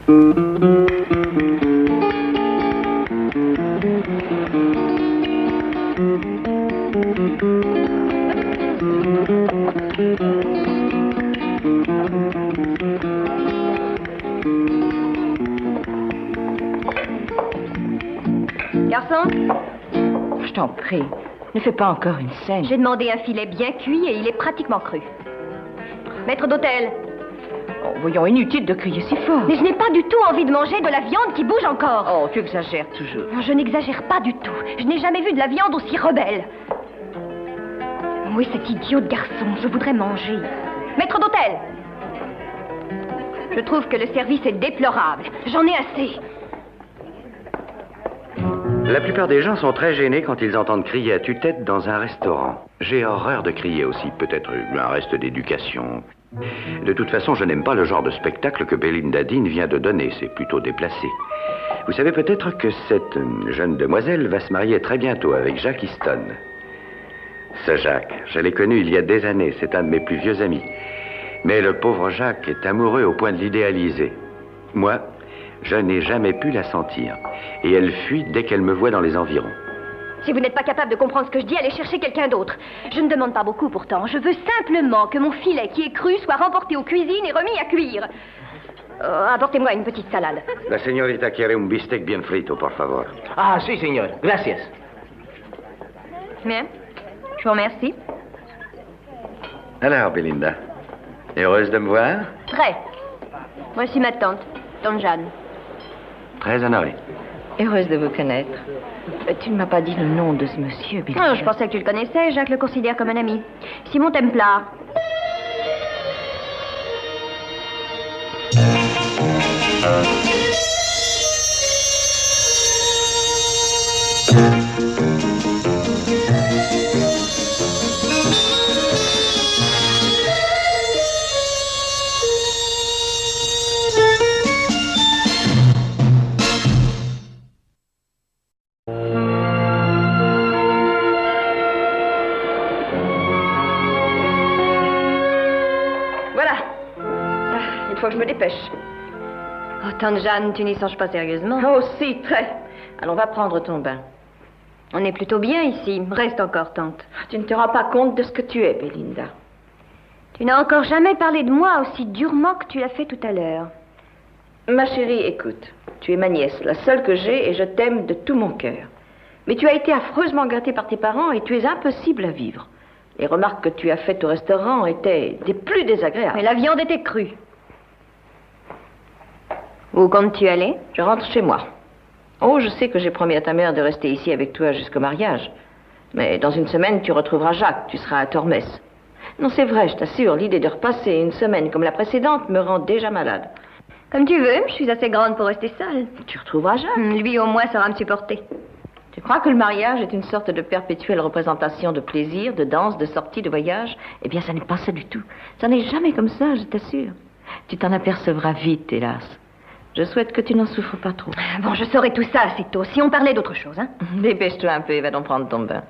Garçon? Je t'en prie, ne fais pas encore une scène. J'ai demandé un filet bien cuit et il est pratiquement cru. Maître d'hôtel. Oh, voyons, inutile de crier si fort. Mais je n'ai pas du tout envie de manger de la viande qui bouge encore. Oh, tu exagères toujours. Je n'exagère pas du tout. Je n'ai jamais vu de la viande aussi rebelle. Oui, cet idiot de garçon, je voudrais manger. Maître d'hôtel. Je trouve que le service est déplorable. J'en ai assez. La plupart des gens sont très gênés quand ils entendent crier à tue-tête dans un restaurant. J'ai horreur de crier aussi, peut-être un reste d'éducation. De toute façon, je n'aime pas le genre de spectacle que Belinda Dean vient de donner, c'est plutôt déplacé. Vous savez peut-être que cette jeune demoiselle va se marier très bientôt avec Jacques Easton. Ce Jacques, je l'ai connu il y a des années, c'est un de mes plus vieux amis. Mais le pauvre Jacques est amoureux au point de l'idéaliser. Moi, je n'ai jamais pu la sentir. Et elle fuit dès qu'elle me voit dans les environs. Si vous n'êtes pas capable de comprendre ce que je dis, allez chercher quelqu'un d'autre. Je ne demande pas beaucoup pourtant. Je veux simplement que mon filet qui est cru soit remporté aux cuisines et remis à cuire. Apportez-moi une petite salade. La señorita quiere un bistec bien frito, por favor. Ah, si, señor. Gracias. Bien. Je vous remercie. Alors, Belinda, heureuse de me voir? Très. Voici ma tante, tante Jeanne. Très honorée. Heureuse de vous connaître. Tu ne m'as pas dit le nom de ce monsieur, Belinda. Je pensais que tu le connaissais. Jacques le considère comme un ami. Simon Templar. Il faut que je me dépêche. Oh, tante Jeanne, tu n'y songes pas sérieusement? Oh, si, très. Allons, va prendre ton bain. On est plutôt bien ici. Reste encore, tante. Tu ne te rends pas compte de ce que tu es, Belinda. Tu n'as encore jamais parlé de moi aussi durement que tu l'as fait tout à l'heure. Ma chérie, écoute. Tu es ma nièce, la seule que j'ai, et je t'aime de tout mon cœur. Mais tu as été affreusement gâtée par tes parents et tu es impossible à vivre. Les remarques que tu as faites au restaurant étaient des plus désagréables. Mais la viande était crue. Où comptes-tu aller? Je rentre chez moi. Oh, je sais que j'ai promis à ta mère de rester ici avec toi jusqu'au mariage. Mais dans une semaine, tu retrouveras Jacques. Tu seras à Tormès. Non, c'est vrai, je t'assure, l'idée de repasser une semaine comme la précédente me rend déjà malade. Comme tu veux, je suis assez grande pour rester seule. Tu retrouveras Jacques. Lui, au moins, saura me supporter. Tu crois que le mariage est une sorte de perpétuelle représentation de plaisir, de danse, de sortie, de voyage? Eh bien, ça n'est pas ça du tout. Ça n'est jamais comme ça, je t'assure. Tu t'en apercevras vite, hélas. Je souhaite que tu n'en souffres pas trop. Bon, je saurai tout ça assez tôt, si on parlait d'autre chose, hein. Dépêche-toi un peu et va donc prendre ton bain.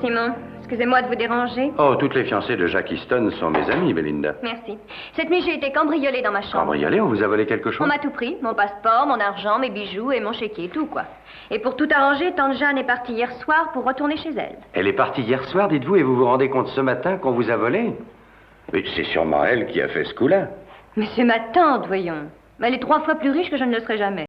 Simon. Excusez-moi de vous déranger. Oh, toutes les fiancées de Jacques Easton sont mes amies, Belinda. Merci. Cette nuit, j'ai été cambriolée dans ma chambre. Cambriolée, on vous a volé quelque On chose? m'a tout pris. Mon passeport, mon argent, mes bijoux et mon chéquier, tout, quoi. Et pour tout arranger, tante Jeanne est partie hier soir pour retourner chez elle. Elle est partie hier soir, dites-vous, et vous vous rendez compte ce matin qu'on vous a volé? Mais c'est sûrement elle qui a fait ce coup-là. Mais c'est ma tante, voyons. Elle est 3 fois plus riche que je ne le serai jamais.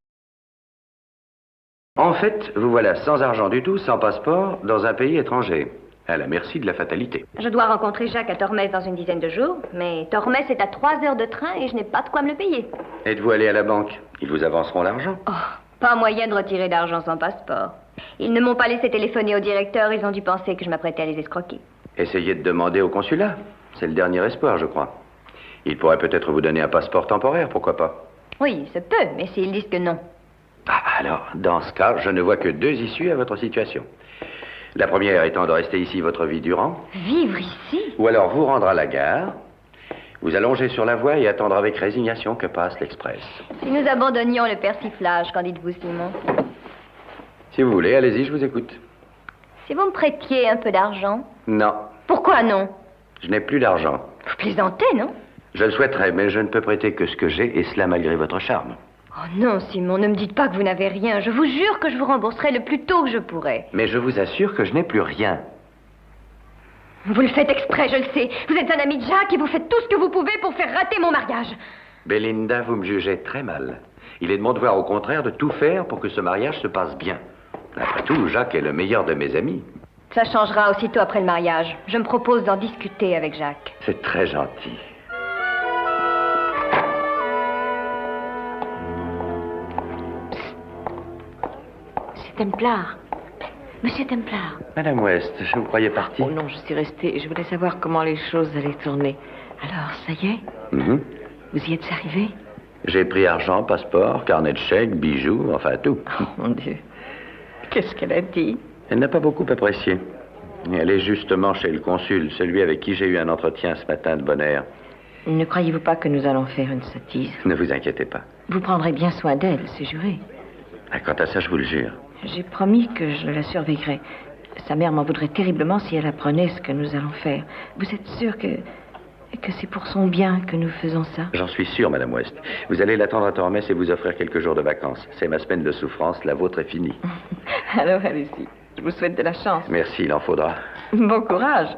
En fait, vous voilà sans argent du tout, sans passeport, dans un pays étranger. À la merci de la fatalité. Je dois rencontrer Jacques à Tormès dans une dizaine de jours, mais Tormès est à 3 heures de train et je n'ai pas de quoi me le payer. Êtes-vous allé à la banque? Ils vous avanceront l'argent. Oh, pas moyen de retirer d'argent sans passeport. Ils ne m'ont pas laissé téléphoner au directeur, ils ont dû penser que je m'apprêtais à les escroquer. Essayez de demander au consulat. C'est le dernier espoir, je crois. Ils pourraient peut-être vous donner un passeport temporaire, pourquoi pas? Oui, ça peut, mais s'ils disent que non. Ah, alors, dans ce cas, je ne vois que 2 issues à votre situation. La première étant de rester ici votre vie durant. Vivre ici? Ou alors vous rendre à la gare, vous allonger sur la voie et attendre avec résignation que passe l'express. Si nous abandonnions le persiflage, qu'en dites-vous, Simon? Si vous voulez, allez-y, je vous écoute. Si vous me prêtiez un peu d'argent? Non, Pourquoi non? je n'ai plus d'argent. Vous plaisantez, non? Je le souhaiterais, mais je ne peux prêter que ce que j'ai, et cela malgré votre charme. Oh non, Simon, ne me dites pas que vous n'avez rien. Je vous jure que je vous rembourserai le plus tôt que je pourrai. Mais je vous assure que je n'ai plus rien. Vous le faites exprès, je le sais. Vous êtes un ami de Jacques et vous faites tout ce que vous pouvez pour faire rater mon mariage. Belinda, vous me jugez très mal. Il est de mon devoir, au contraire, de tout faire pour que ce mariage se passe bien. Après tout, Jacques est le meilleur de mes amis. Ça changera aussitôt après le mariage. Je me propose d'en discuter avec Jacques. C'est très gentil. Templar. Monsieur Templar. Madame West, je vous croyais partie. Oh non, je suis restée. Je voulais savoir comment les choses allaient tourner. Alors, ça y est? Mhm. Vous y êtes arrivé? J'ai pris argent, passeport, carnet de chèques, bijoux, enfin tout. Oh, mon Dieu. Qu'est-ce qu'elle a dit? Elle n'a pas beaucoup apprécié. Elle est justement chez le consul, celui avec qui j'ai eu un entretien ce matin de bonne heure. Ne croyez-vous pas que nous allons faire une sottise? Ne vous inquiétez pas. Vous prendrez bien soin d'elle, c'est juré. Ah, quant à ça, je vous le jure. J'ai promis que je la surveillerais. Sa mère m'en voudrait terriblement si elle apprenait ce que nous allons faire. Vous êtes sûr que c'est pour son bien que nous faisons ça? J'en suis sûr, Madame West. Vous allez l'attendre à Tormès et vous offrir quelques jours de vacances. C'est ma semaine de souffrance, la vôtre est finie. Alors, allez-y. Je vous souhaite de la chance. Merci, il en faudra. Bon courage.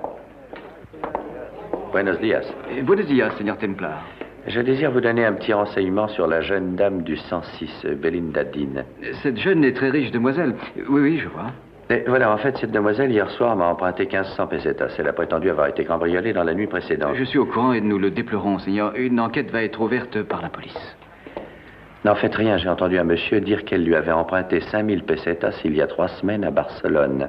Buenos dias. Buenos dias, Seigneur Templar. Je désire vous donner un petit renseignement sur la jeune dame du 106, Belinda Dean. Cette jeune et très riche demoiselle. Oui, je vois. Et voilà, en fait, cette demoiselle, hier soir, m'a emprunté 1500 pesetas. Elle a prétendu avoir été cambriolée dans la nuit précédente. Je suis au courant et nous le déplorons, Seigneur. Une enquête va être ouverte par la police. N'en faites rien, j'ai entendu un monsieur dire qu'elle lui avait emprunté 5000 pesetas il y a 3 semaines à Barcelone.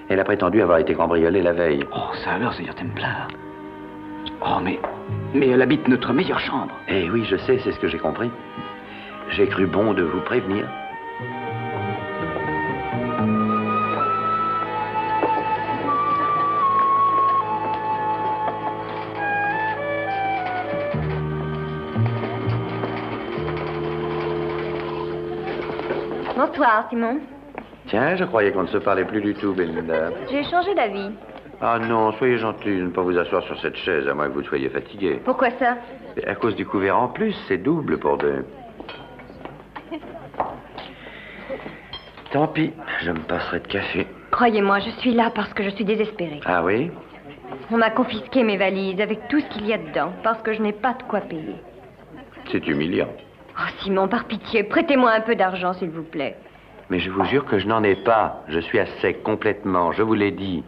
Elle a prétendu avoir été cambriolée la veille. Oh, ça alors, Seigneur Templar. Oh, mais elle habite notre meilleure chambre. Eh oui, je sais, c'est ce que j'ai compris. J'ai cru bon de vous prévenir. Bonsoir, Simon. Tiens, je croyais qu'on ne se parlait plus du tout, Belinda. J'ai changé d'avis. Ah non, soyez gentil de ne pas vous asseoir sur cette chaise, à moins que vous soyez fatigué. Pourquoi ça? Et à cause du couvert en plus, c'est double pour 2. Tant pis, je me passerai de café. Croyez-moi, je suis là parce que je suis désespérée. Ah oui? On m'a confisqué mes valises avec tout ce qu'il y a dedans parce que je n'ai pas de quoi payer. C'est humiliant. Oh, Simon, par pitié, prêtez-moi un peu d'argent, s'il vous plaît. Mais je vous jure que je n'en ai pas. Je suis à sec complètement, je vous l'ai dit.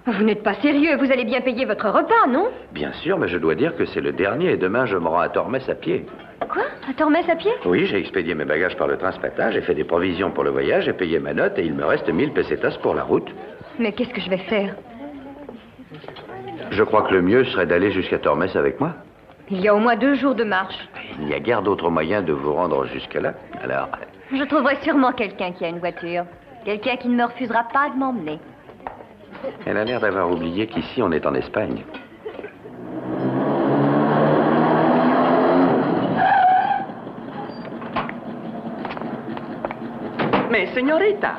Vous n'êtes pas sérieux, vous allez bien payer votre repas, non? Bien sûr, mais je dois dire que c'est le dernier et demain je me rends à Tormès à pied. Quoi? À Tormès à pied? Oui, j'ai expédié mes bagages par le train ce matin, j'ai fait des provisions pour le voyage, j'ai payé ma note et il me reste 1000 pesetas pour la route. Mais qu'est-ce que je vais faire? Je crois que le mieux serait d'aller jusqu'à Tormès avec moi. Il y a au moins 2 jours de marche. Il n'y a guère d'autre moyen de vous rendre jusque-là. Alors, Je trouverai sûrement quelqu'un qui a une voiture. Quelqu'un qui ne me refusera pas de m'emmener. elle a l'air d'avoir oublié qu'ici on est en Espagne. Mais, señorita.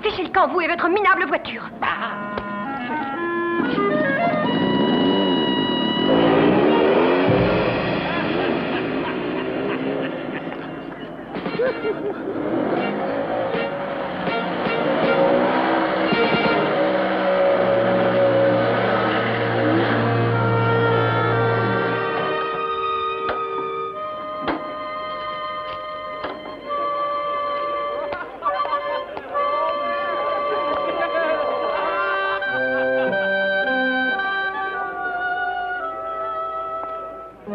Fichez le camp, vous et votre minable voiture. Je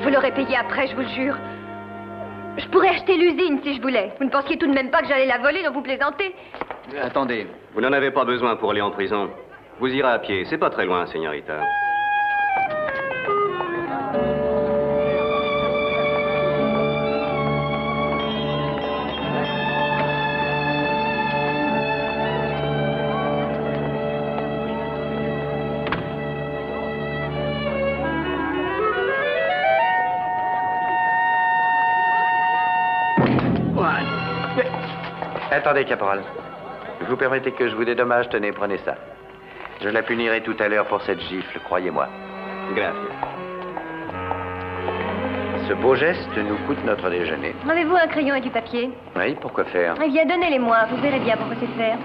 vous l'aurais payé après, je vous le jure. Je pourrais acheter l'usine si je voulais. Vous ne pensiez tout de même pas que j'allais la voler, dont vous plaisantez? Attendez, vous n'en avez pas besoin pour aller en prison. Vous irez à pied, c'est pas très loin, señorita. Attendez, caporal. Vous permettez que je vous dédommage? Tenez, prenez ça. Je la punirai tout à l'heure pour cette gifle, croyez-moi. Gracias. Ce beau geste nous coûte notre déjeuner. Avez-vous un crayon et du papier? Oui, pourquoi faire? Eh bien, donnez-les-moi, vous verrez bien pourquoi c'est faire.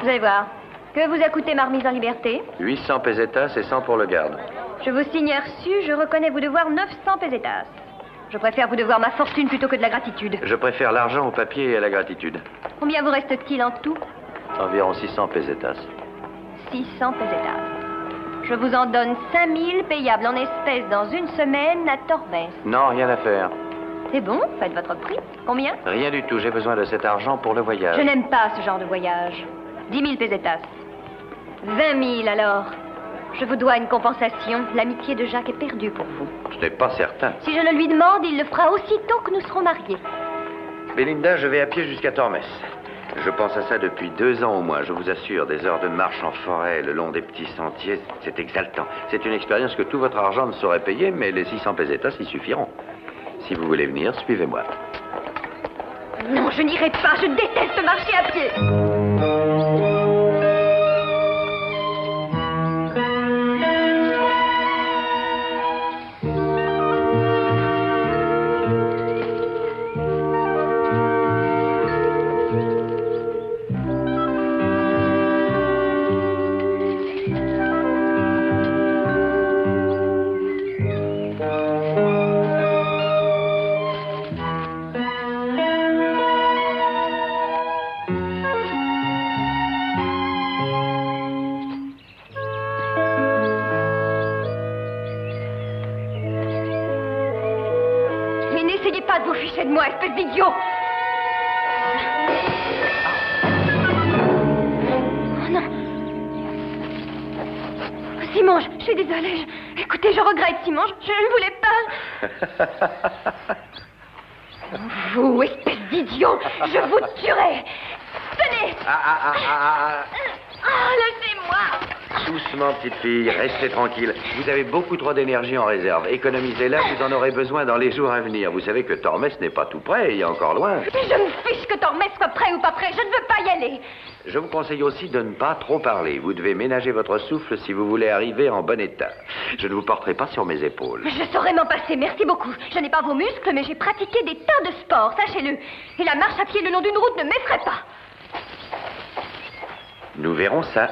Vous allez voir. Que vous a coûté ma remise en liberté? 800 pesetas et 100 pour le garde. Je vous signe un reçu, je reconnais vous devoir 900 pesetas. Je préfère vous devoir ma fortune plutôt que de la gratitude. Je préfère l'argent au papier et à la gratitude. Combien vous reste-t-il en tout? Environ 600 pesetas. 600 pesetas. Je vous en donne 5000 payables en espèces dans une semaine à Tormes. Non, rien à faire. C'est bon, faites votre prix. Combien? Rien du tout, j'ai besoin de cet argent pour le voyage. Je n'aime pas ce genre de voyage. 10 000 pesetas. 20 000 alors. Je vous dois une compensation. L'amitié de Jacques est perdue pour vous. Ce n'est pas certain. Si je le lui demande, il le fera aussitôt que nous serons mariés. Belinda, je vais à pied jusqu'à Tormes. Je pense à ça depuis 2 ans au moins, je vous assure. Des heures de marche en forêt, le long des petits sentiers, c'est exaltant. C'est une expérience que tout votre argent ne saurait payer, mais les 600 pesetas y suffiront. Si vous voulez venir, suivez-moi. Non, je n'irai pas. Je déteste marcher à pied. N'essayez pas de vous ficher de moi, espèce d'idiot! Oh non! Simon, je suis désolée. Écoutez, je regrette, Simon. Je ne voulais pas. Vous, espèce d'idiot, je vous tuerai! Tenez! Laissez-moi! Doucement, petite fille, restez tranquille. Vous avez beaucoup trop d'énergie en réserve. Économisez-la, vous en aurez besoin dans les jours à venir. Vous savez que Tormes n'est pas tout près, il y a encore loin. Mais je me fiche que Tormes soit prêt ou pas prêt. Je ne veux pas y aller. Je vous conseille aussi de ne pas trop parler. Vous devez ménager votre souffle si vous voulez arriver en bon état. Je ne vous porterai pas sur mes épaules. Je saurais m'en passer, merci beaucoup. Je n'ai pas vos muscles, mais j'ai pratiqué des tas de sports, sachez-le. Et la marche à pied le long d'une route ne m'effraie pas. Nous verrons ça.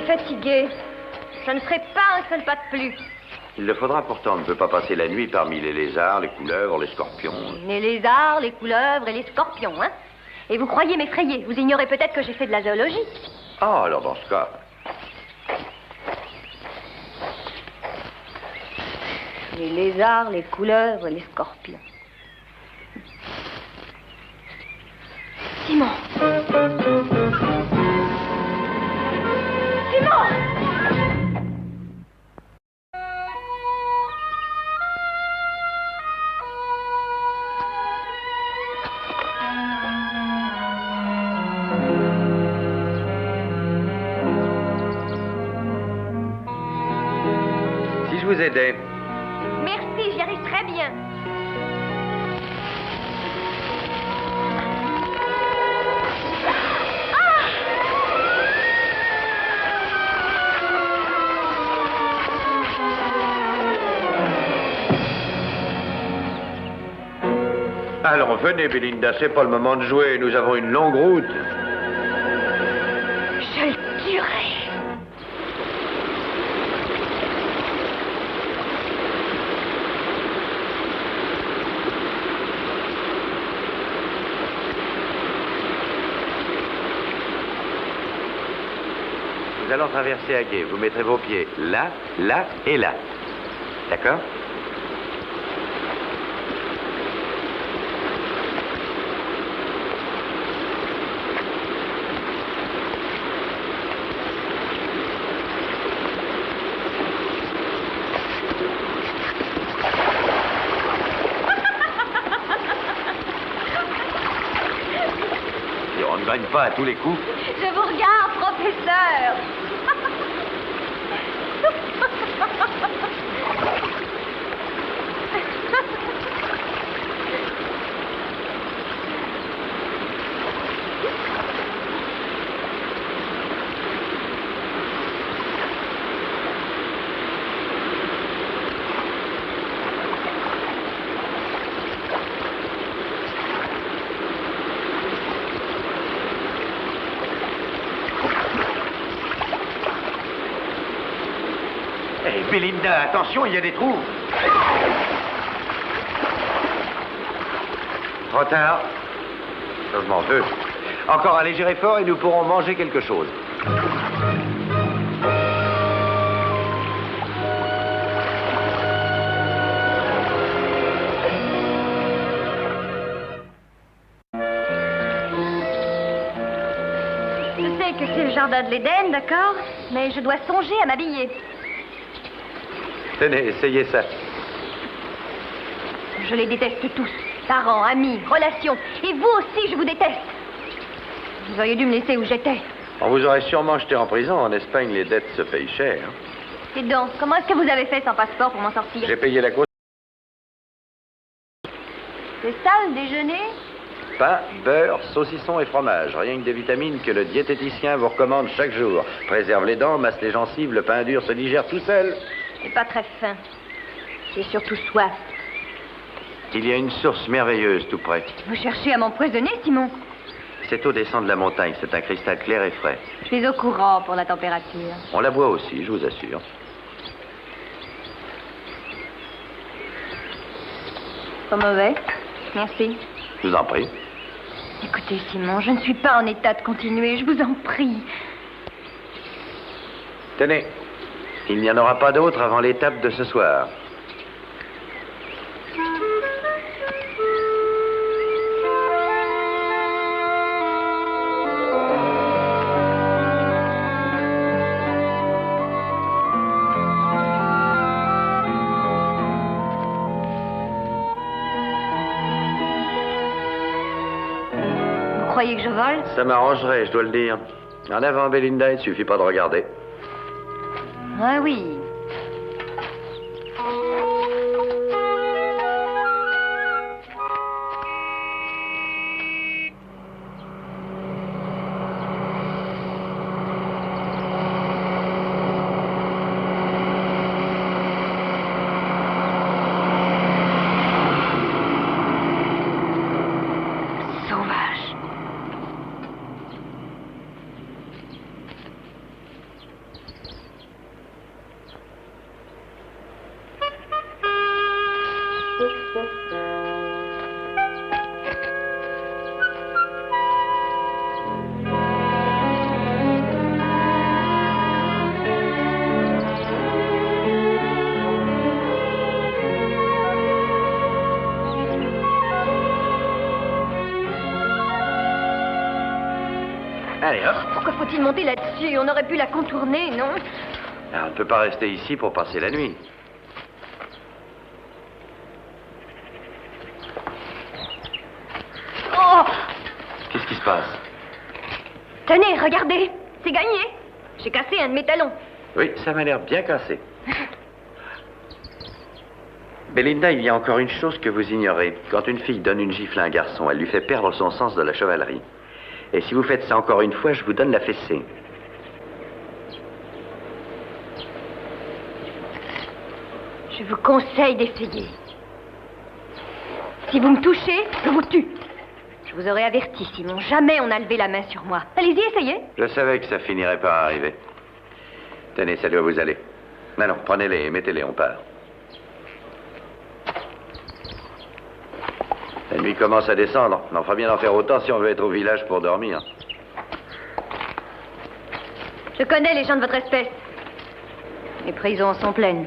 Fatiguée. Je ne ferai pas un seul pas de plus. Il le faudra pourtant. On ne peut pas passer la nuit parmi les lézards, les couleuvres, les scorpions. Les lézards, les couleuvres et les scorpions, hein? Et vous croyez m'effrayer? Vous ignorez peut-être que j'ai fait de la zoologie. Ah, alors dans ce cas... Les lézards, les couleuvres et les scorpions. Simon! Simon! Si je vous aidais... Merci, j'y arrive très bien. Alors venez, Belinda, c'est pas le moment de jouer. Nous avons une longue route. Je le tuerai. Nous allons traverser à gué. Vous mettrez vos pieds là, là et là. D'accord? Et on ne gagne pas à tous les coups. Je vous regarde, professeur. Hé, Belinda, attention, il y a des trous. Trop tard. Je m'en veux. Encore un léger effort et nous pourrons manger quelque chose. Je sais que c'est le jardin de l'Éden, d'accord? Mais je dois songer à m'habiller. Tenez, essayez ça. Je les déteste tous. Parents, amis, relations. Et vous aussi, je vous déteste. Vous auriez dû me laisser où j'étais. On vous aurait sûrement jeté en prison. En Espagne, les dettes se payent cher. Et donc, comment est-ce que vous avez fait sans passeport pour m'en sortir? J'ai payé la cause. C'est ça, le déjeuner? Pain, beurre, saucisson et fromage. Rien que des vitamines que le diététicien vous recommande chaque jour. Préserve les dents, masse les gencives, le pain dur se digère tout seul. C'est pas très fin. J'ai surtout soif. Il y a une source merveilleuse tout près. Vous cherchez à m'empoisonner, Simon? Cette eau descend de la montagne. C'est un cristal clair et frais. Je suis au courant pour la température. On la boit aussi, je vous assure. Pas mauvais. Merci. Je vous en prie. Écoutez, Simon, je ne suis pas en état de continuer. Je vous en prie. Tenez, il n'y en aura pas d'autre avant l'étape de ce soir. Vous croyez que je vole? Ça m'arrangerait, je dois le dire. En avant, Belinda, il ne suffit pas de regarder. Ah oui. Sauvage. Allez, hop. Pourquoi faut-il monter là-dessus? On aurait pu la contourner, non? On ne peut pas rester ici pour passer la nuit. Oh! Qu'est-ce qui se passe? Tenez, regardez. C'est gagné. J'ai cassé un de mes talons. Oui, ça m'a l'air bien cassé. Belinda, il y a encore une chose que vous ignorez. Quand une fille donne une gifle à un garçon, elle lui fait perdre son sens de la chevalerie. Et si vous faites ça encore une fois, je vous donne la fessée. Je vous conseille d'essayer. Si vous me touchez, je vous tue. Je vous aurais averti, sinon jamais on n'a levé la main sur moi. Allez-y, essayez. Je savais que ça finirait par arriver. Tenez, ça doit vous aller. Maintenant, prenez-les et mettez-les, on part. La nuit commence à descendre. On en fera bien d'en faire autant si on veut être au village pour dormir. Je connais les gens de votre espèce. Les prisons sont pleines.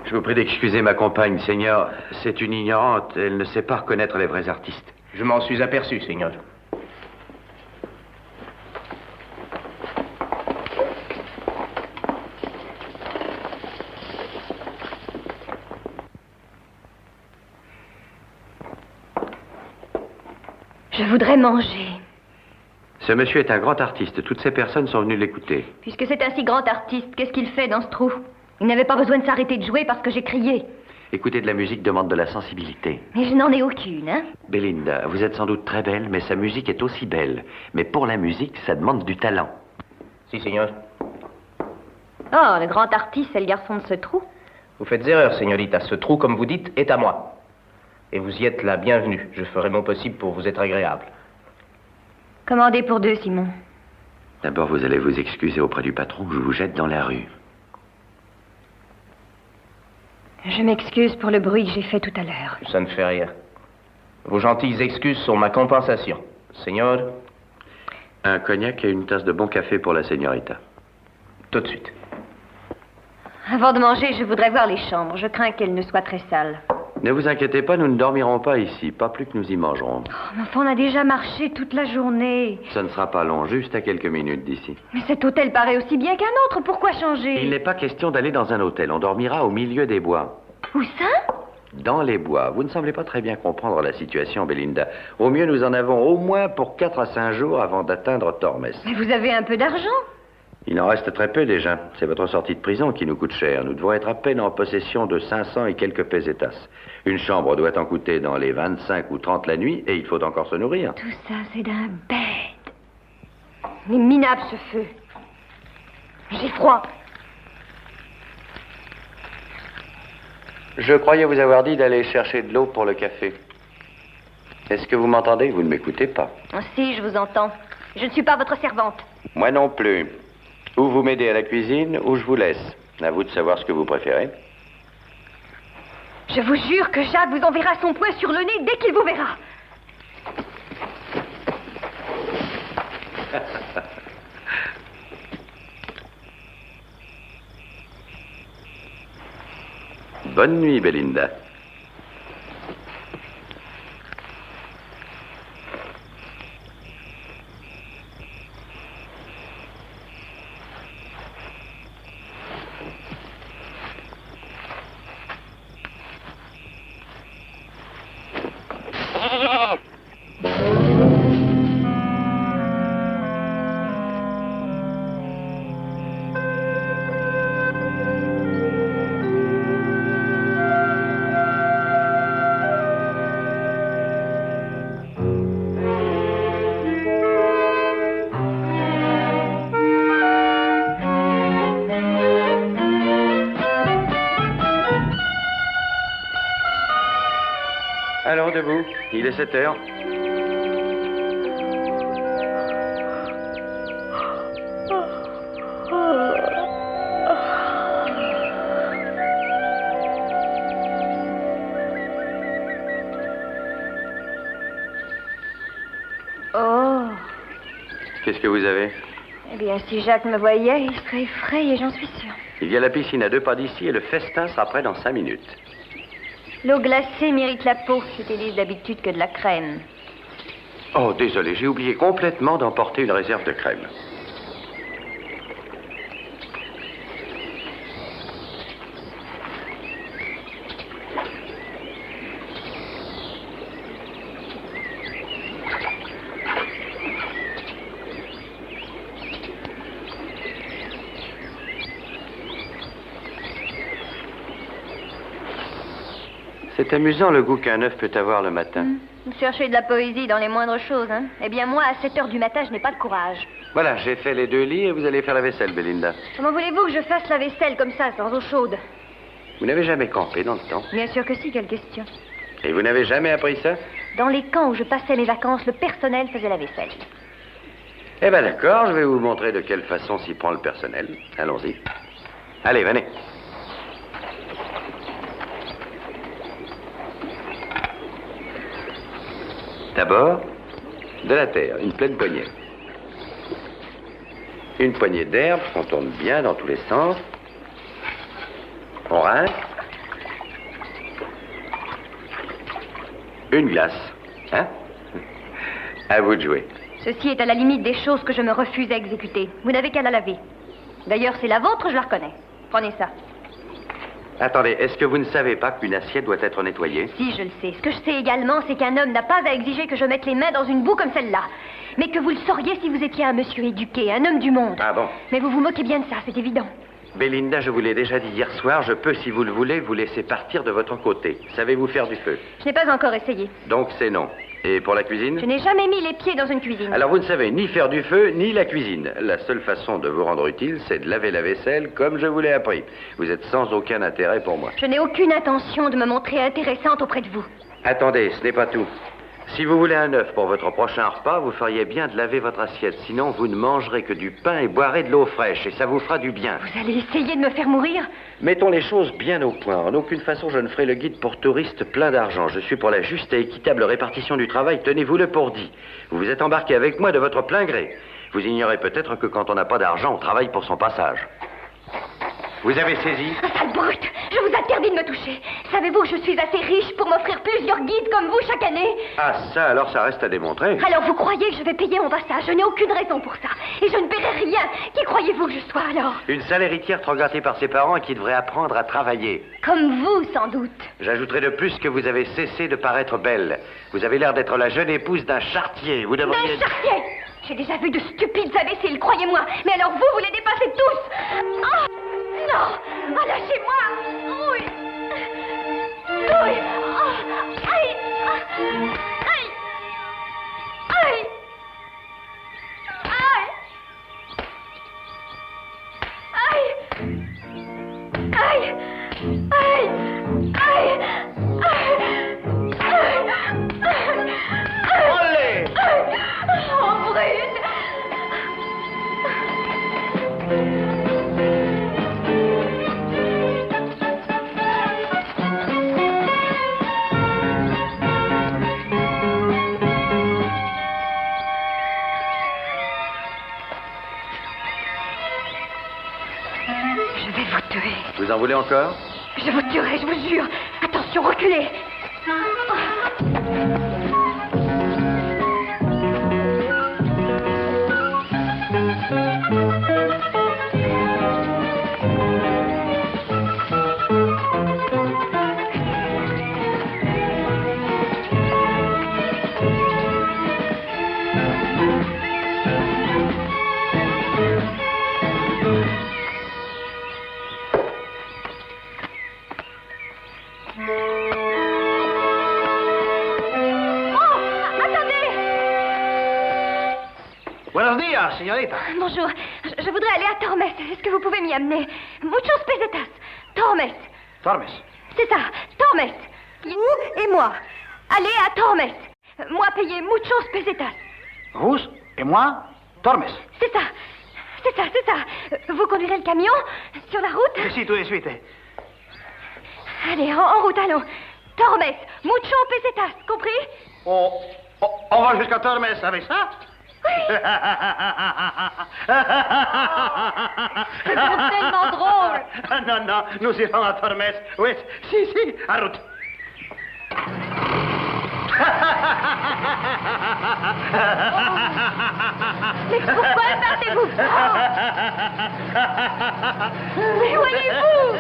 Je vous prie d'excuser ma compagne, Seigneur. C'est une ignorante. Elle ne sait pas reconnaître les vrais artistes. Je m'en suis aperçu, Seigneur. Je voudrais manger. Ce monsieur est un grand artiste. Toutes ces personnes sont venues l'écouter. Puisque c'est un si grand artiste, qu'est-ce qu'il fait dans ce trou? Il n'avait pas besoin de s'arrêter de jouer parce que j'ai crié. Écouter de la musique demande de la sensibilité. Mais je n'en ai aucune, hein? Belinda, vous êtes sans doute très belle, mais sa musique est aussi belle. Mais pour la musique, ça demande du talent. Si, Seigneur. Oh, le grand artiste, c'est le garçon de ce trou. Vous faites erreur, Señorita. Ce trou, comme vous dites, est à moi. Et vous y êtes la bienvenue. Je ferai mon possible pour vous être agréable. Commandez pour deux, Simon. D'abord, vous allez vous excuser auprès du patron que je vous jette dans la rue. Je m'excuse pour le bruit que j'ai fait tout à l'heure. Ça ne fait rien. Vos gentilles excuses sont ma compensation. Seigneur. Un cognac et une tasse de bon café pour la señorita. Tout de suite. Avant de manger, je voudrais voir les chambres. Je crains qu'elles ne soient très sales. Ne vous inquiétez pas, nous ne dormirons pas ici. Pas plus que nous y mangerons. Oh, mais enfin, on a déjà marché toute la journée. Ce ne sera pas long, juste à quelques minutes d'ici. Mais cet hôtel paraît aussi bien qu'un autre. Pourquoi changer? Il n'est pas question d'aller dans un hôtel. On dormira au milieu des bois. Où ça? Dans les bois. Vous ne semblez pas très bien comprendre la situation, Belinda. Au mieux, nous en avons au moins pour 4 à 5 jours avant d'atteindre Tormes. Mais vous avez un peu d'argent. Il en reste très peu déjà. C'est votre sortie de prison qui nous coûte cher. Nous devons être à peine en possession de 500 et quelques pesetas. Une chambre doit en coûter dans les 25 ou 30 la nuit et il faut encore se nourrir. Tout ça, c'est d'un bête. Il est minable, ce feu. J'ai froid. Je croyais vous avoir dit d'aller chercher de l'eau pour le café. Est-ce que vous m'entendez? Vous ne m'écoutez pas. Oh, si, je vous entends. Je ne suis pas votre servante. Moi non plus. Ou vous m'aidez à la cuisine, ou je vous laisse. À vous de savoir ce que vous préférez. Je vous jure que Jacques vous enverra son poing sur le nez dès qu'il vous verra. Bonne nuit, Belinda. Allons, debout. Il est 7 heures. Oh. Qu'est-ce que vous avez? Eh bien, si Jacques me voyait, il serait effrayé, j'en suis sûre. Il y a la piscine à 2 pas d'ici et le festin sera prêt dans 5 minutes. L'eau glacée m'irrite la peau. J'utilise d'habitude que de la crème. Oh, désolé, j'ai oublié complètement d'emporter une réserve de crème. C'est amusant le goût qu'un œuf peut avoir le matin. Vous cherchez de la poésie dans les moindres choses, hein? Eh bien, moi, à 7 heures du matin, je n'ai pas de courage. Voilà, j'ai fait les 2 lits et vous allez faire la vaisselle, Belinda. Comment voulez-vous que je fasse la vaisselle comme ça, sans eau chaude? Vous n'avez jamais campé dans le temps? Bien sûr que si, quelle question. Et vous n'avez jamais appris ça? Dans les camps où je passais mes vacances, le personnel faisait la vaisselle. Eh ben d'accord, je vais vous montrer de quelle façon s'y prend le personnel. Allons-y. Allez, venez. D'abord, de la terre, une pleine poignée. Une poignée d'herbe qu'on tourne bien dans tous les sens. On rince. Une glace. Hein? À vous de jouer. Ceci est à la limite des choses que je me refuse à exécuter. Vous n'avez qu'à la laver. D'ailleurs, c'est la vôtre, je la reconnais. Prenez ça. Attendez, est-ce que vous ne savez pas qu'une assiette doit être nettoyée? Si, je le sais. Ce que je sais également, c'est qu'un homme n'a pas à exiger que je mette les mains dans une boue comme celle-là. Mais que vous le sauriez si vous étiez un monsieur éduqué, un homme du monde. Ah bon? Mais vous vous moquez bien de ça, c'est évident. Belinda, je vous l'ai déjà dit hier soir, je peux, si vous le voulez, vous laisser partir de votre côté. Savez-vous faire du feu? Je n'ai pas encore essayé. Donc c'est non. Et pour la cuisine? Je n'ai jamais mis les pieds dans une cuisine. Alors vous ne savez ni faire du feu, ni la cuisine. La seule façon de vous rendre utile, c'est de laver la vaisselle comme je vous l'ai appris. Vous êtes sans aucun intérêt pour moi. Je n'ai aucune intention de me montrer intéressante auprès de vous. Attendez, ce n'est pas tout. Si vous voulez un œuf pour votre prochain repas, vous feriez bien de laver votre assiette. Sinon, vous ne mangerez que du pain et boirez de l'eau fraîche. Et ça vous fera du bien. Vous allez essayer de me faire mourir? Mettons les choses bien au point. En aucune façon, je ne ferai le guide pour touristes plein d'argent. Je suis pour la juste et équitable répartition du travail. Tenez-vous-le pour dit. Vous vous êtes embarqué avec moi de votre plein gré. Vous ignorez peut-être que quand on n'a pas d'argent, on travaille pour son passage. Vous avez saisi? Ah, sale brute! Je vous interdis de me toucher. Savez-vous que je suis assez riche pour m'offrir plusieurs guides comme vous chaque année? Ah, ça, alors ça reste à démontrer. Alors vous croyez que je vais payer mon passage? Je n'ai aucune raison pour ça. Et je ne paierai rien. Qui croyez-vous que je sois alors? Une sale héritière trop gâtée par ses parents et qui devrait apprendre à travailler. Comme vous, sans doute. J'ajouterai de plus que vous avez cessé de paraître belle. Vous avez l'air d'être la jeune épouse d'un charretier. Vous devriez... D'un charretier! J'ai déjà vu de stupides imbéciles, croyez-moi. Mais alors vous les dépassez tous. Oh! Non! Oh, lâchez-moi! Oui! Oui! Oh! Aïe! Aïe! Aïe! Aïe! Vous en voulez encore? Je vous tuerai, je vous jure. Attention, reculez. Señorita. Bonjour, je voudrais aller à Tormes. Est-ce que vous pouvez m'y amener? Muchos pesetas. Tormes. Tormes. C'est ça, Tormes. Vous et moi. Allez à Tormes. Moi payer muchos pesetas. Vous et moi, Tormes. C'est ça. C'est ça, c'est ça. Vous conduirez le camion sur la route? Si, tout de suite. Allez, en route, allons. Tormes, muchos pesetas, compris? On va jusqu'à Tormes avec ça? Oui. C'est tellement drôle. Non, non, nous irons à Tormes. Oui, si, en route. Mais pourquoi partez-vous pas? Mais voyez-vous?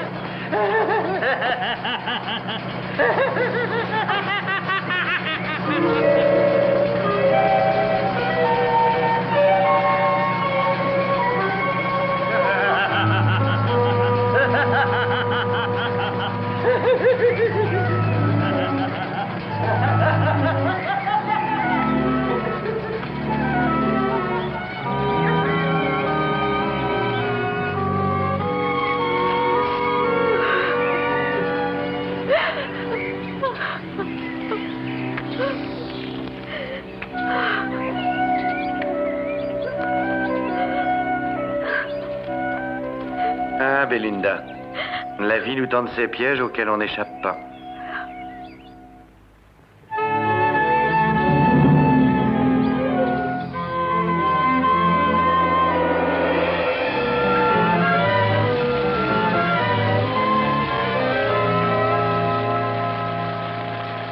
Ah, Belinda. La vie nous tente ces pièges auxquels on n'échappe pas.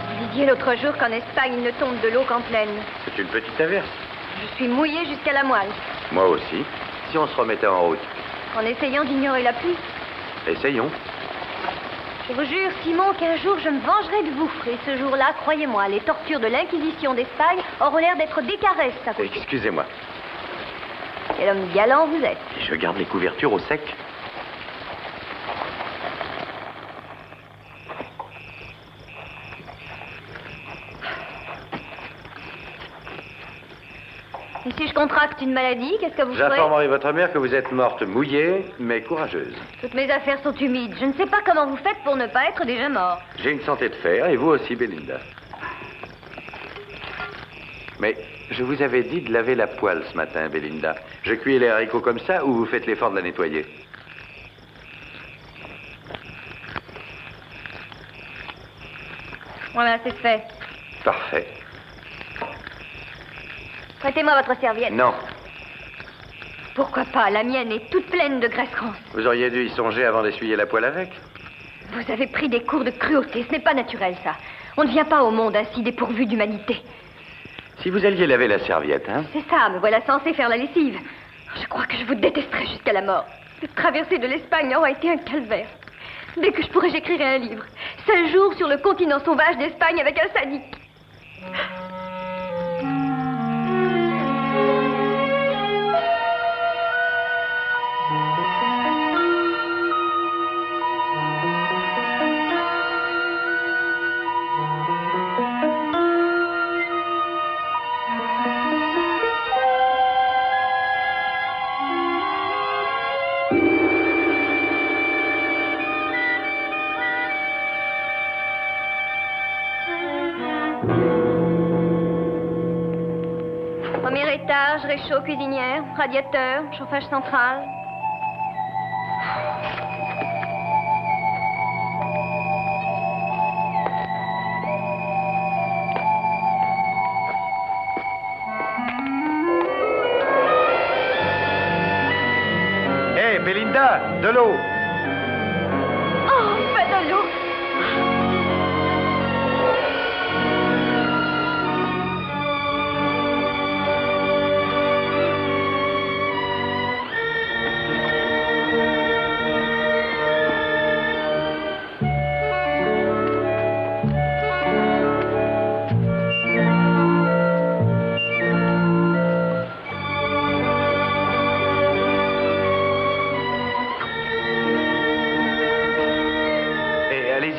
Vous disiez l'autre jour qu'en Espagne, il ne tombe de l'eau qu'en pleine. C'est une petite averse. Je suis mouillée jusqu'à la moelle. Moi aussi. Si on se remettait en route. En essayant d'ignorer la pluie. Essayons. Je vous jure, Simon, qu'un jour je me vengerai de vous. Et ce jour-là, croyez-moi, les tortures de l'Inquisition d'Espagne auront l'air d'être des caresses à côté. Excusez-moi. Quel homme galant vous êtes. Je garde les couvertures au sec. Et si je contracte une maladie, qu'est-ce que vous ferez? J'informerai votre mère que vous êtes morte mouillée, mais courageuse. Toutes mes affaires sont humides. Je ne sais pas comment vous faites pour ne pas être déjà mort. J'ai une santé de fer, et vous aussi, Belinda. Mais je vous avais dit de laver la poêle ce matin, Belinda. Je cuis les haricots comme ça, ou vous faites l'effort de la nettoyer? Voilà, c'est fait. Parfait. Prêtez-moi votre serviette. Non. Pourquoi pas? La mienne est toute pleine de graisse rance. Vous auriez dû y songer avant d'essuyer la poêle avec. Vous avez pris des cours de cruauté. Ce n'est pas naturel, ça. On ne vient pas au monde ainsi dépourvu d'humanité. Si vous alliez laver la serviette, hein? C'est ça, me voilà censé faire la lessive. Je crois que je vous détesterai jusqu'à la mort. Cette traversée de l'Espagne aura été un calvaire. Dès que je pourrai, j'écrirai un livre. 5 jours sur le continent sauvage d'Espagne avec un sadique. Premier étage, réchaud, cuisinière, radiateur, chauffage central. Hé, Belinda, de l'eau. Oh, pas de l'eau.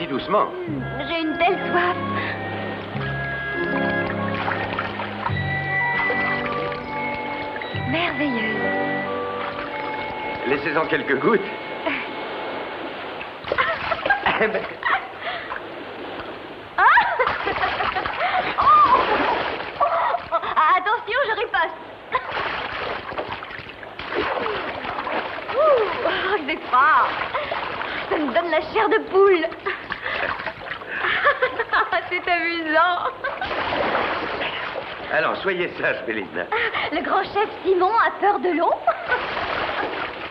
Doucement. J'ai une telle soif. Merveilleuse. Laissez-en quelques gouttes. Attention, je riposte. C'est fort. Ça me donne la chair de poule. C'est amusant. Alors, soyez sage, Belinda. Le grand chef Simon a peur de l'eau.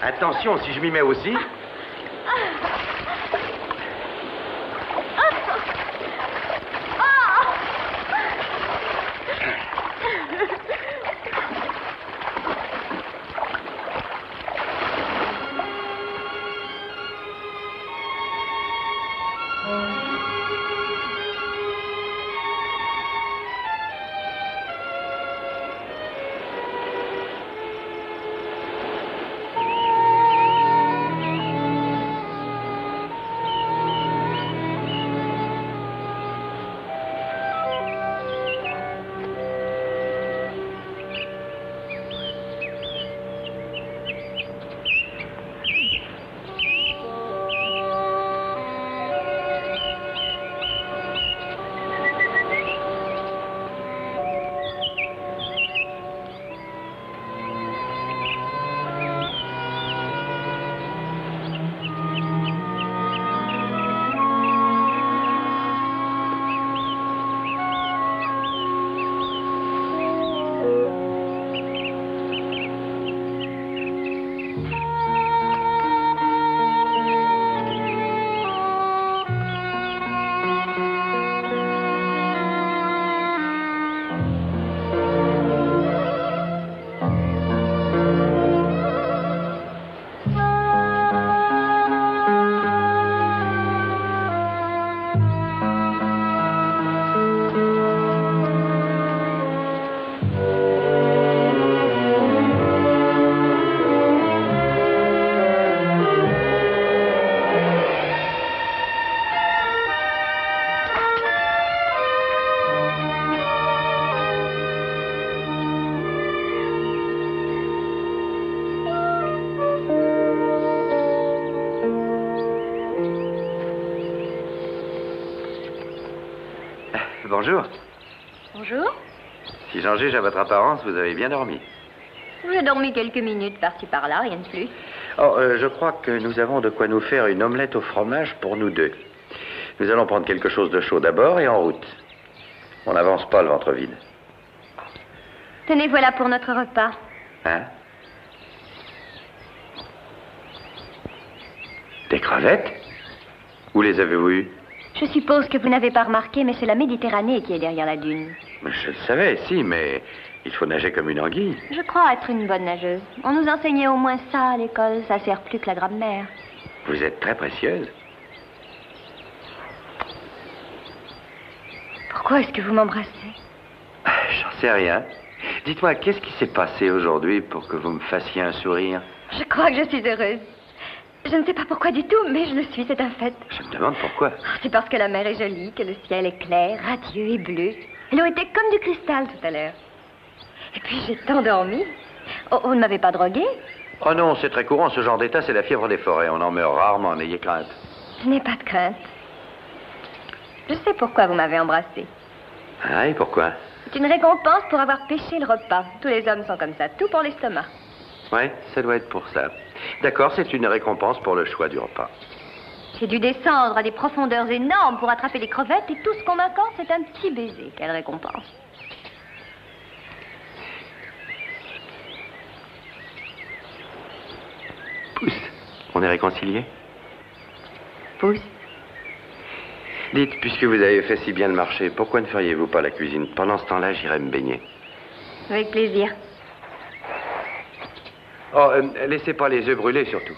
Attention, si je m'y mets aussi. Bonjour. Bonjour. Si j'en juge à votre apparence, vous avez bien dormi. J'ai dormi quelques minutes par-ci par-là, rien de plus. Oh, je crois que nous avons de quoi nous faire une omelette au fromage pour nous deux. Nous allons prendre quelque chose de chaud d'abord et en route. On n'avance pas le ventre vide. Tenez, voilà pour notre repas. Hein? Des crevettes? Où les avez-vous eues? Je suppose que vous n'avez pas remarqué, mais c'est la Méditerranée qui est derrière la dune. Je le savais, si, mais il faut nager comme une anguille. Je crois être une bonne nageuse. On nous enseignait au moins ça à l'école. Ça sert plus que la grammaire. Vous êtes très précieuse. Pourquoi est-ce que vous m'embrassez? J'en sais rien. Dites-moi, qu'est-ce qui s'est passé aujourd'hui pour que vous me fassiez un sourire? Je crois que je suis heureuse. Je ne sais pas pourquoi du tout, mais je le suis, c'est un fait. Je me demande pourquoi. C'est parce que la mer est jolie, que le ciel est clair, radieux et bleu. L'eau était comme du cristal tout à l'heure. Et puis j'ai tant dormi. Oh, vous ne m'avez pas droguée? Oh non, c'est très courant, ce genre d'état, c'est la fièvre des forêts. On en meurt rarement, n'ayez crainte. Je n'ai pas de crainte. Je sais pourquoi vous m'avez embrassée. Ah, et pourquoi? C'est une récompense pour avoir pêché le repas. Tous les hommes sont comme ça, tout pour l'estomac. Ouais, ça doit être pour ça. D'accord, c'est une récompense pour le choix du repas. J'ai dû descendre à des profondeurs énormes pour attraper les crevettes et tout ce qu'on m'accorde, c'est un petit baiser. Quelle récompense. Pousse, on est réconciliés? Pousse. Dites, puisque vous avez fait si bien le marché, pourquoi ne feriez-vous pas la cuisine? Pendant ce temps-là, j'irai me baigner. Avec plaisir. Oh, laissez pas les œufs brûler, surtout.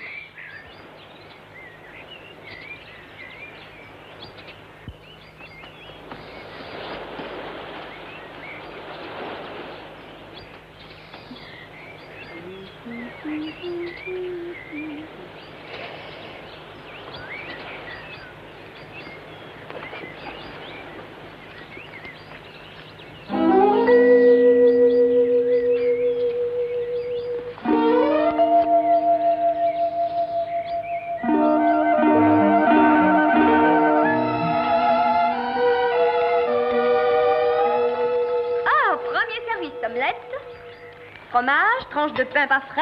Fromage, tranche de pain pas frais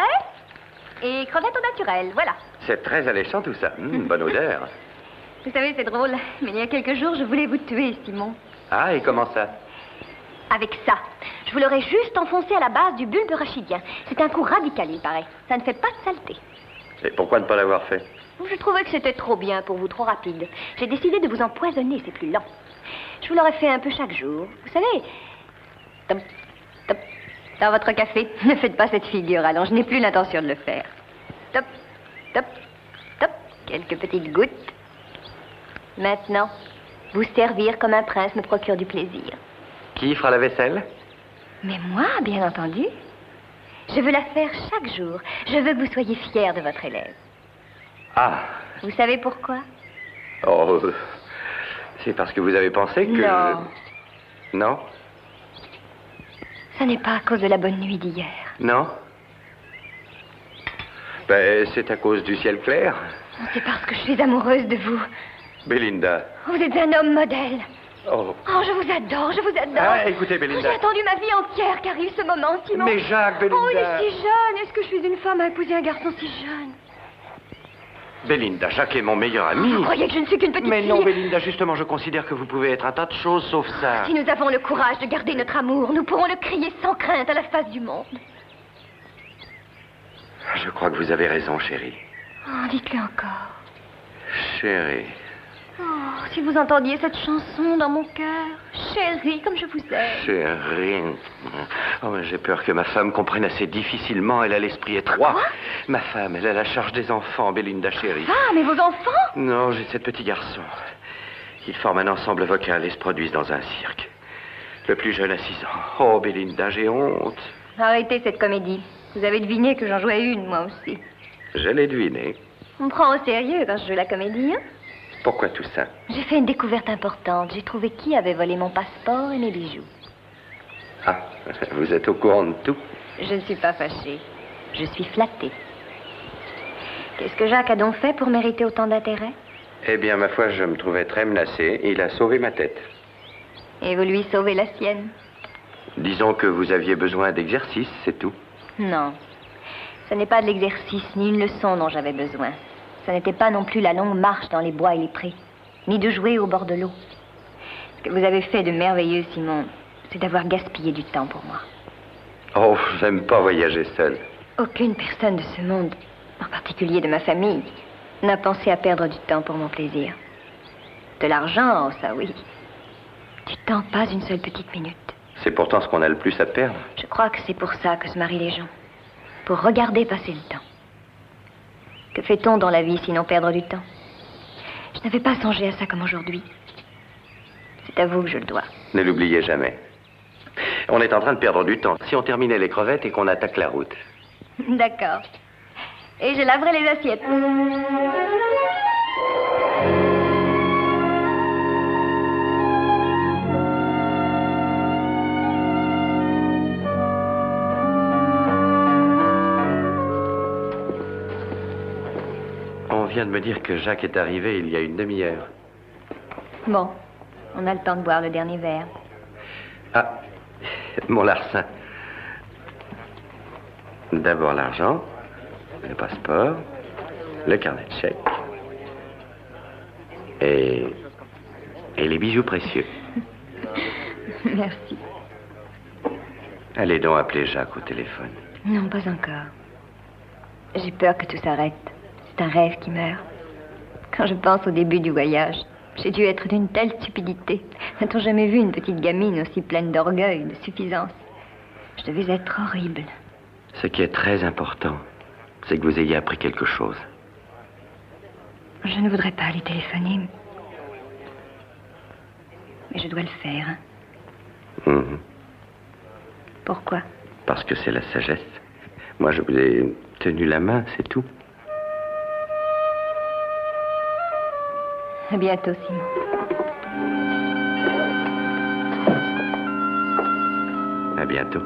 et crevettes au naturel, voilà. C'est très alléchant tout ça. Bonne odeur. Vous savez, c'est drôle, mais il y a quelques jours, je voulais vous tuer, Simon. Ah, et comment ça? Avec ça. Je vous l'aurais juste enfoncé à la base du bulbe rachidien. C'est un coup radical, il paraît. Ça ne fait pas de saleté. Et pourquoi ne pas l'avoir fait? Je trouvais que c'était trop bien pour vous, trop rapide. J'ai décidé de vous empoisonner, c'est plus lent. Je vous l'aurais fait un peu chaque jour. Vous savez... Top, top. Dans votre café, ne faites pas cette figure, allons, je n'ai plus l'intention de le faire. Top, top, top, quelques petites gouttes. Maintenant, vous servir comme un prince me procure du plaisir. Qui fera la vaisselle? Mais moi, bien entendu. Je veux la faire chaque jour. Je veux que vous soyez fiers de votre élève. Ah. Vous savez pourquoi? Oh, c'est parce que vous avez pensé que... Non. Non? Ça n'est pas à cause de la bonne nuit d'hier. Non? Ben, c'est à cause du ciel clair. C'est parce que je suis amoureuse de vous. Belinda. Vous êtes un homme modèle. Oh. Oh, je vous adore, je vous adore. Ah, écoutez, Belinda. J'ai attendu ma vie entière qu'arrive ce moment, Simon. Mais Jacques, Belinda. Oh, il est si jeune. Est-ce que je suis une femme à épouser un garçon si jeune? Belinda, Jacques est mon meilleur ami. Vous croyez que je ne suis qu'une petite Mais fille? non, Belinda, justement, je considère que vous pouvez être un tas de choses sauf ça. Si nous avons le courage de garder notre amour, nous pourrons le crier sans crainte à la face du monde. Je crois que vous avez raison, chérie. Oh, dites-le encore. Chérie. Oh, si vous entendiez cette chanson dans mon cœur. Chérie, comme je vous aime. Chérie. Oh, mais j'ai peur que ma femme comprenne assez difficilement. Elle a l'esprit étroit. Quoi? Ma femme, elle a la charge des enfants, Belinda, chérie. Ah, mais vos enfants? Non, j'ai sept petits garçons. Ils forment un ensemble vocal et se produisent dans un cirque. Le plus jeune a 6 ans. Oh, Belinda, j'ai honte. Arrêtez cette comédie. Vous avez deviné que j'en jouais une, moi aussi. Je l'ai deviné. On me prend au sérieux quand je joue la comédie, hein? Pourquoi tout ça? J'ai fait une découverte importante. J'ai trouvé qui avait volé mon passeport et mes bijoux. Ah, vous êtes au courant de tout? Je ne suis pas fâchée. Je suis flattée. Qu'est-ce que Jacques a donc fait pour mériter autant d'intérêt? Eh bien, ma foi, je me trouvais très menacé. Il a sauvé ma tête. Et vous lui sauvez la sienne? Disons que vous aviez besoin d'exercice, c'est tout. Non. Ce n'est pas de l'exercice ni une leçon dont j'avais besoin. Ce n'était pas non plus la longue marche dans les bois et les prés, ni de jouer au bord de l'eau. Ce que vous avez fait de merveilleux, Simon, c'est d'avoir gaspillé du temps pour moi. Oh, j'aime pas voyager seul. Aucune personne de ce monde, en particulier de ma famille, n'a pensé à perdre du temps pour mon plaisir. De l'argent, ça oui. Du temps, pas une seule petite minute. C'est pourtant ce qu'on a le plus à perdre. Je crois que c'est pour ça que se marient les gens. Pour regarder passer le temps. Que fait-on dans la vie sinon perdre du temps? Je n'avais pas songé à ça comme aujourd'hui. C'est à vous que je le dois. Ne l'oubliez jamais. On est en train de perdre du temps. Si on terminait les crevettes et qu'on attaque la route. D'accord. Et je laverai les assiettes. On vient de me dire que Jacques est arrivé il y a une demi-heure. Bon, on a le temps de boire le dernier verre. Ah, mon larcin. D'abord l'argent, le passeport, le carnet de chèques et les bijoux précieux. Merci. Allez donc appeler Jacques au téléphone. Non, pas encore. J'ai peur que tout s'arrête. C'est un rêve qui meurt. Quand je pense au début du voyage, j'ai dû être d'une telle stupidité. N'a-t-on jamais vu une petite gamine aussi pleine d'orgueil, de suffisance? Je devais être horrible. Ce qui est très important, c'est que vous ayez appris quelque chose. Je ne voudrais pas aller téléphoner. Mais je dois le faire. Hein. Mhm. Pourquoi? Parce que c'est la sagesse. Moi, je vous ai tenu la main, c'est tout. À bientôt, Simon. À bientôt.